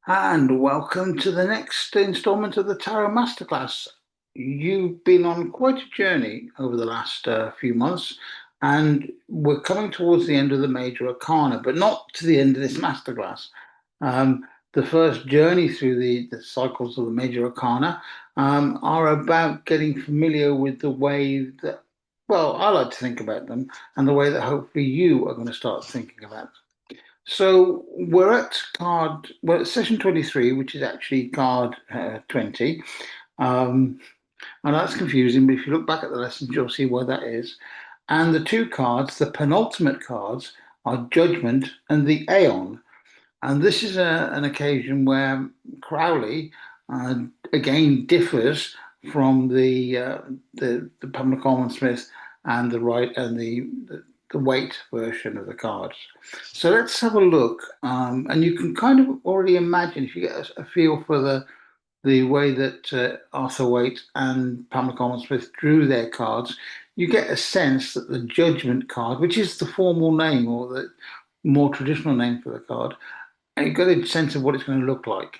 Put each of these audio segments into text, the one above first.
And welcome to the next installment of the Tarot Masterclass. You've been on quite a journey over the last few months, and we're coming towards the end of the major arcana, but not to the end of this masterclass. The first journey through the cycles of the major arcana are about getting familiar with the way that, well, I like to think about them, and the way that hopefully you are going to start thinking about them. So we're at session 23, which is actually card 20. Um, and that's confusing, but if you look back at the lessons, you'll see why that is. And the two cards, the penultimate cards, are Judgment and the Aeon. And this is an occasion where Crowley uh, again differs from the Pamela Coleman Smith and the weight version of the cards. So let's have a look, and you can kind of already imagine if you get a feel for the way that Arthur Waite and Pamela Coleman Smith drew their cards, you get a sense that the Judgment card, which is the formal name or the more traditional name for the card, and you get a sense of what it's going to look like.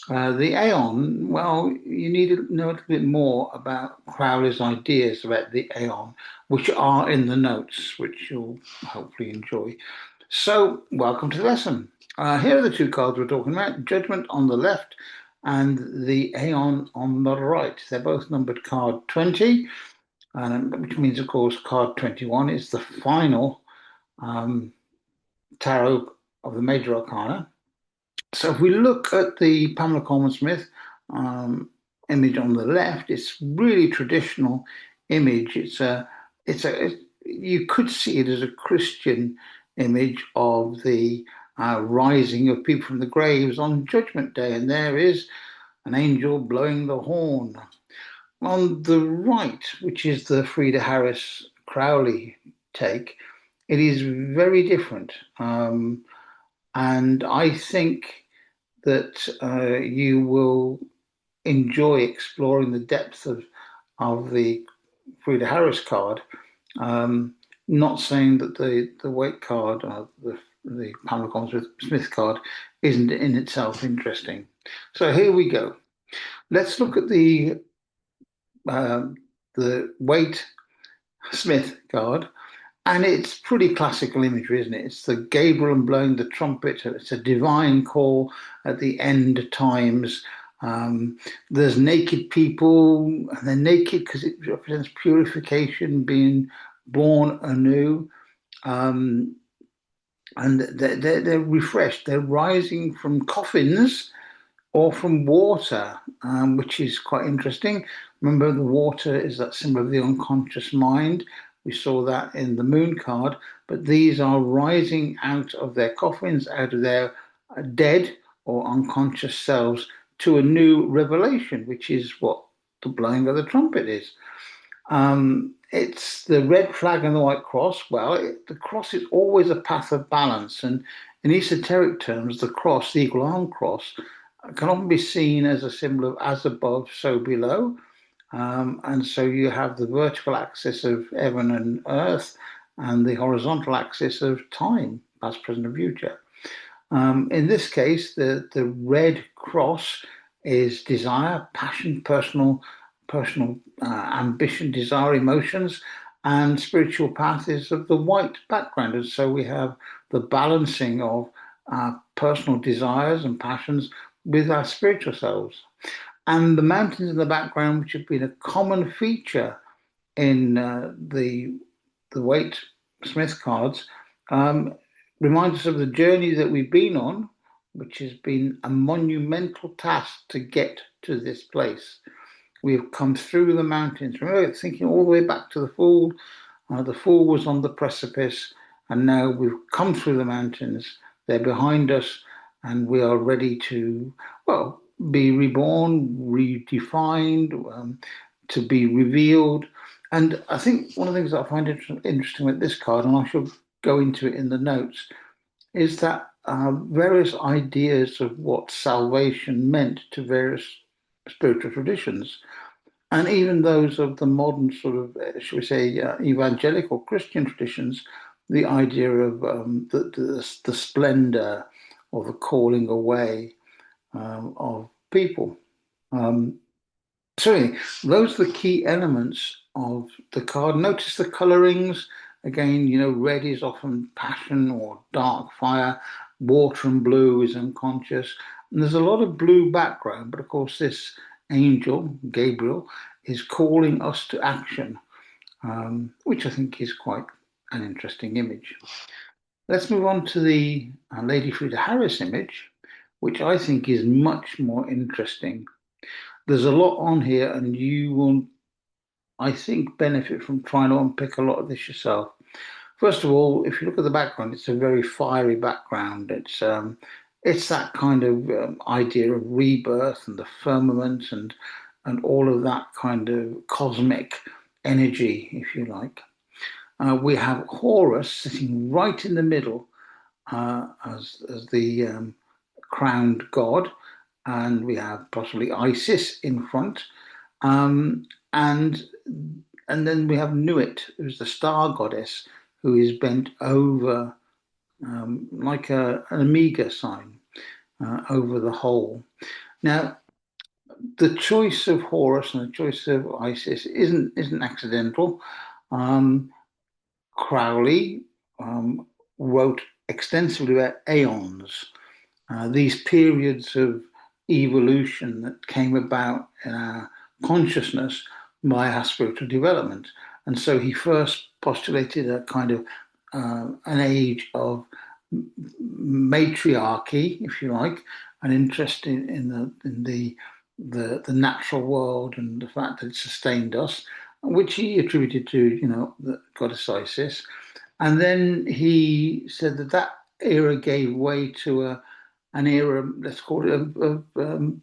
The Aeon, well, you need to know a little bit more about Crowley's ideas about the Aeon, which are in the notes, which you'll hopefully enjoy. So, welcome to the lesson. Here are the two cards we're talking about: Judgment on the left and the Aeon on the right. They're both numbered card 20, which means, of course, card 21 is the final um, tarot of the major arcana. So if we look at the Pamela Coleman Smith um, image on the left, it's really traditional image. You could see it as a Christian image of the rising of people from the graves on Judgment Day, and there is an angel blowing the horn. On the right, which is the Frida Harris Crowley take, it is very different. And I think that you will enjoy exploring the depth of the Frida Harris card. Um, Not saying that the weight card, the Pamela Coleman Smith card, isn't in itself interesting. So here we go. Let's look at um, the weight Smith card. And it's pretty classical imagery, isn't it? It's the Gabriel blowing the trumpet. It's a divine call at the end times. Um, there's naked people, and they're naked because it represents purification, being born anew. Um, and they're refreshed. They're rising from coffins or from water, which is quite interesting. Remember, the water is that symbol of the unconscious mind. We saw that in the moon card, but these are rising out of their coffins, out of their dead or unconscious selves to a new revelation, which is what the blowing of the trumpet is. It's the red flag and the white cross. Well, the cross is always a path of balance, and in esoteric terms, the cross, the equal arm cross, can often be seen as a symbol of as above, so below. And so you have the vertical axis of heaven and earth and the horizontal axis of time, past, present, and future. In this case, the red cross is desire, passion, personal ambition, desire, emotions, and spiritual path is of the white background. And so we have the balancing of our personal desires and passions with our spiritual selves. And the mountains in the background, which have been a common feature in the Waite Smith cards, um, remind us of the journey that we've been on, which has been a monumental task to get to this place. We have come through the mountains. Remember, thinking all the way back to the Fool. The Fool was on the precipice, and now we've come through the mountains. They're behind us, and we are ready to, well, be reborn, redefined, to be revealed. And I think one of the things that I find interesting with this card, and I shall go into it in the notes, is that various ideas of what salvation meant to various spiritual traditions, and even those of the modern sort of, shall we say, evangelical Christian traditions, the idea of the splendor or the calling away, of people. Um, so anyway, those are the key elements of the card. Notice the colorings. Again, red is often passion or dark fire. Water and blue is unconscious. And there's a lot of blue background, but of course, this angel, Gabriel, is calling us to action, which I think is quite an interesting image. Let's move on to the Lady Frida Harris image, which I think is much more interesting. There's a lot on here, and you will, I think, benefit from trying to unpick a lot of this yourself. First of all, if you look at the background, it's a very fiery background. It's that kind of idea of rebirth and the firmament and all of that kind of cosmic energy, if you like. We have Horus sitting right in the middle as the crowned god, and we have possibly Isis in front, um, and and then we have Nuit, who's the star goddess, who is bent over like an omega sign over the whole. Now, the choice of Horus and the choice of Isis isn't accidental. Um, Crowley wrote extensively about aeons, these periods of evolution that came about in our consciousness by our spiritual development. And so he first postulated a kind of an age of matriarchy, if you like, an interest in the natural world and the fact that it sustained us, which he attributed to the goddess Isis. And then he said that era gave way to an era, let's call it, of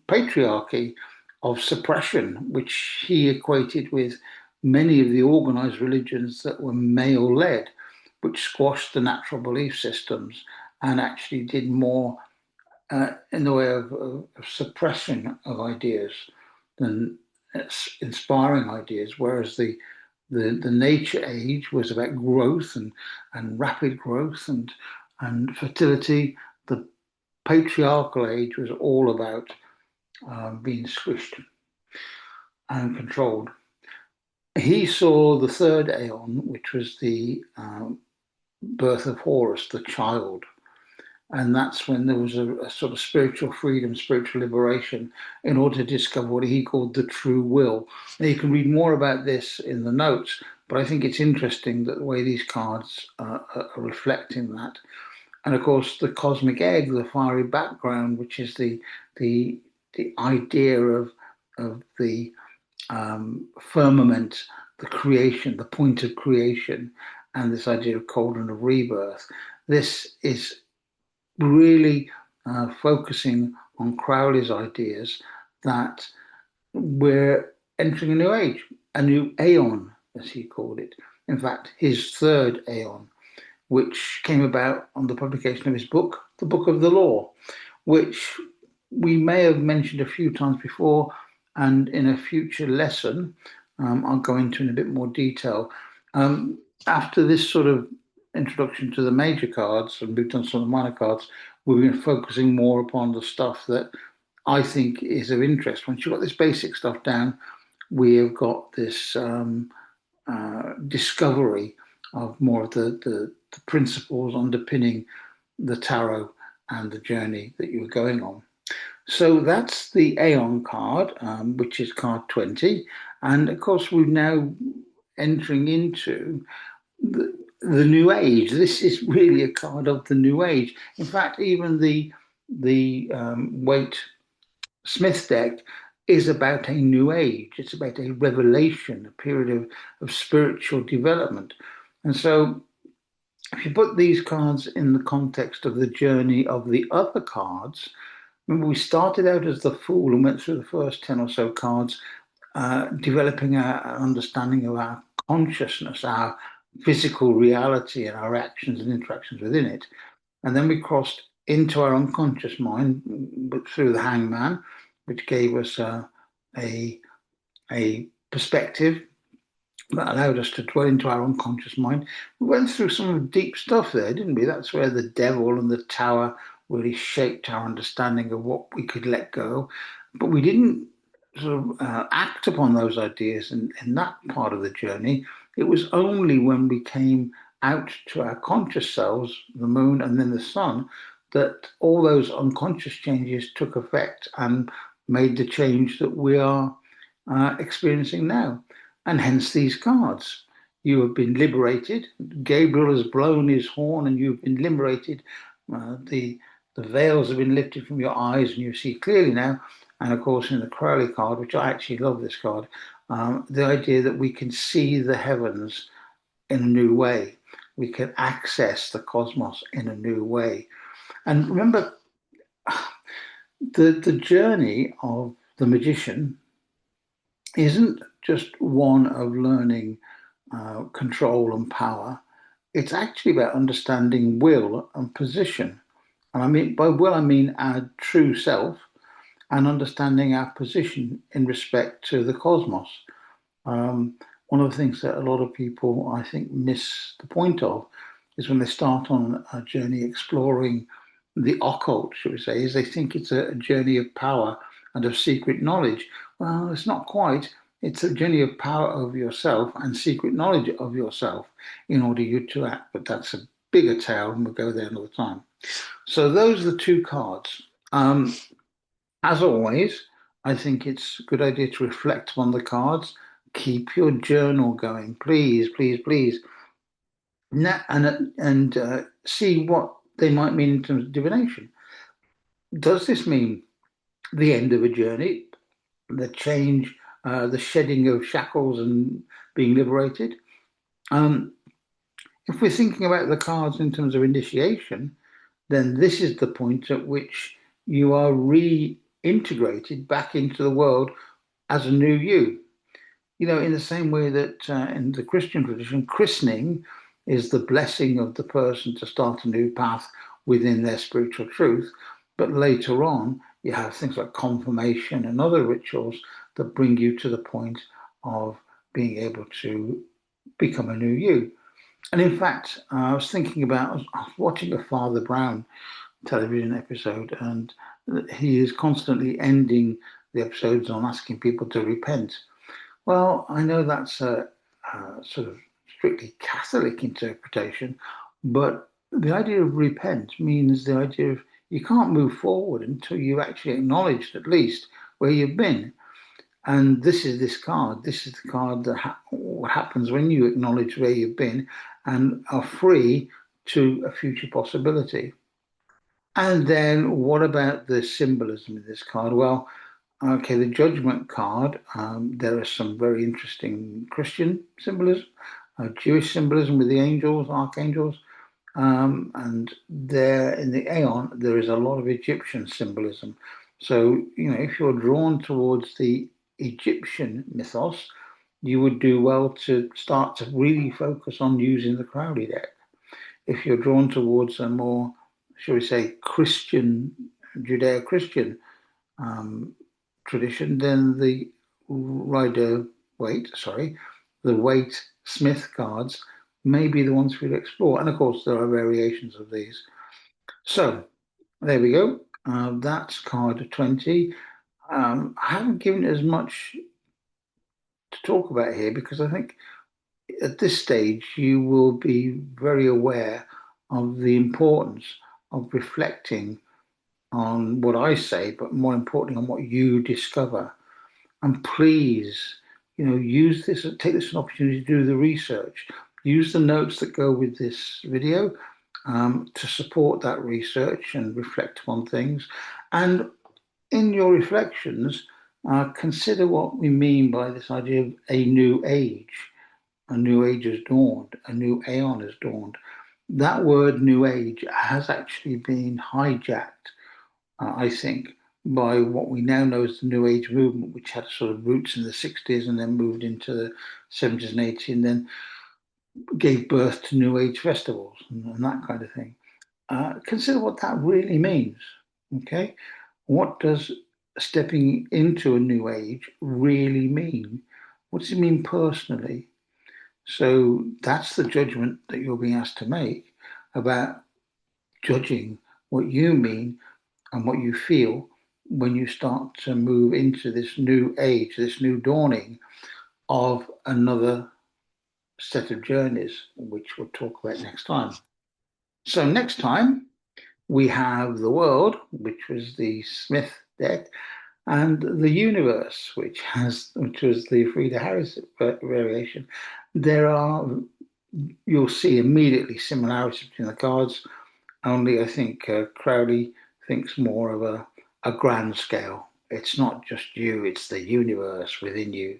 patriarchy, of suppression, which he equated with many of the organized religions that were male led, which squashed the natural belief systems and actually did more in the way of suppression of ideas than inspiring ideas, whereas the nature age was about growth and rapid growth and fertility. The patriarchal age was all about being squished and controlled. He saw the third Aeon, which was the birth of Horus, the child. And that's when there was a sort of spiritual freedom, spiritual liberation, in order to discover what he called the true will. Now, you can read more about this in the notes, but I think it's interesting that the way these cards are reflecting that. And of course, the cosmic egg, the fiery background, which is the idea of the firmament, the creation, the point of creation, and this idea of cauldron of rebirth. This is really focusing on Crowley's ideas that we're entering a new age, a new aeon, as he called it. In fact, his third aeon, which came about on the publication of his book, The Book of the Law, which we may have mentioned a few times before, and in a future lesson, I'll go into in a bit more detail. After this sort of introduction to the major cards and moved on to some of the minor cards, we've been focusing more upon the stuff that I think is of interest. Once you've got this basic stuff down, we have got this discovery of more of the principles underpinning the tarot and the journey that you were going on. So that's the Aeon card, which is card 20. And of course, we're now entering into the new age. This is really a card of the new age. In fact, even the Waite Smith deck is about a new age. It's about a revelation, a period of spiritual development. And so if you put these cards in the context of the journey of the other cards, remember we started out as the Fool and went through the first 10 or so cards, developing our understanding of our consciousness, our physical reality and our actions and interactions within it. And then we crossed into our unconscious mind through the Hangman, which gave us a perspective that allowed us to dwell into our unconscious mind. We went through some deep stuff there, didn't we? That's where the devil and the tower really shaped our understanding of what we could let go. But we didn't sort of act upon those ideas in that part of the journey. It was only when we came out to our conscious selves, the moon and then the sun, that all those unconscious changes took effect and made the change that we are experiencing now. And hence these cards. You have been liberated. Gabriel has blown his horn and you've been liberated. The veils have been lifted from your eyes and you see clearly now. And of course, in the Crowley card, which I actually love this card, the idea that we can see the heavens in a new way. We can access the cosmos in a new way. And remember, the journey of the magician isn't just one of learning control and power. It's actually about understanding will and position. And I mean, by will, I mean our true self and understanding our position in respect to the cosmos. Um, One of the things that a lot of people, I think, miss the point of is when they start on a journey exploring the occult, should we say, is they think it's a journey of power and of secret knowledge. Well, it's not quite. It's a journey of power over yourself and secret knowledge of yourself in order you to act. But that's a bigger tale, and we'll go there another time. So those are the two cards. As always, I think it's a good idea to reflect on the cards. Keep your journal going, please, please, please, and see what they might mean in terms of divination. Does this mean the end of a journey, the change, the shedding of shackles and being liberated? Um, if we're thinking about the cards in terms of initiation, then this is the point at which you are reintegrated back into the world as a new you. You know, in the same way that in the Christian tradition, christening is the blessing of the person to start a new path within their spiritual truth. But later on, you have things like confirmation and other rituals that bring you to the point of being able to become a new you. And in fact, I was thinking about, I was watching a Father Brown television episode, and he is constantly ending the episodes on asking people to repent. Well, I know that's a sort of strictly Catholic interpretation, but the idea of repent means the idea of you can't move forward until you've actually acknowledged at least where you've been. And this is this card. This is the card that what happens when you acknowledge where you've been and are free to a future possibility. And then what about the symbolism of this card? Well, okay, the Judgment card, there is some very interesting Christian symbolism, Jewish symbolism with the angels, archangels, and there in the Aeon, there is a lot of Egyptian symbolism. So, you know, if you're drawn towards the Egyptian mythos, you would do well to start to really focus on using the Crowley deck. If you're drawn towards a more, shall we say, Christian, Judeo Christian um, tradition, then the Rider Waite, sorry, the Waite Smith cards may be the ones we'll explore. And of course, there are variations of these. So there we go. That's card 20. I haven't given as much to talk about here because I think at this stage you will be very aware of the importance of reflecting on what I say, but more importantly, on what you discover. And please, you know, use this, take this as an opportunity to do the research. Use the notes that go with this video to support that research and reflect on things. And in your reflections, consider what we mean by this idea of a new age. A new age has dawned, a new aeon has dawned. That word new age has actually been hijacked, I think, by what we now know as the New Age movement, which had sort of roots in the 60s and then moved into the 70s and 80s, and then gave birth to New Age festivals and that kind of thing. Consider what that really means. Okay. What does stepping into a new age really mean? What does it mean personally? So that's the judgment that you're being asked to make about judging what you mean and what you feel when you start to move into this new age, this new dawning of another set of journeys, which we'll talk about next time. So, next time we have the world, which was the Smith deck, and the universe, which was the Frida Harris variation. There are You'll see immediately similarities between the cards. Only I think Crowley thinks more of a grand scale. It's not just you; it's the universe within you.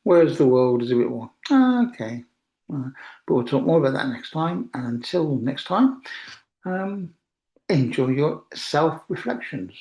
Whereas the world is a bit more okay. But we'll talk more about that next time. And until next time, enjoy your self reflections.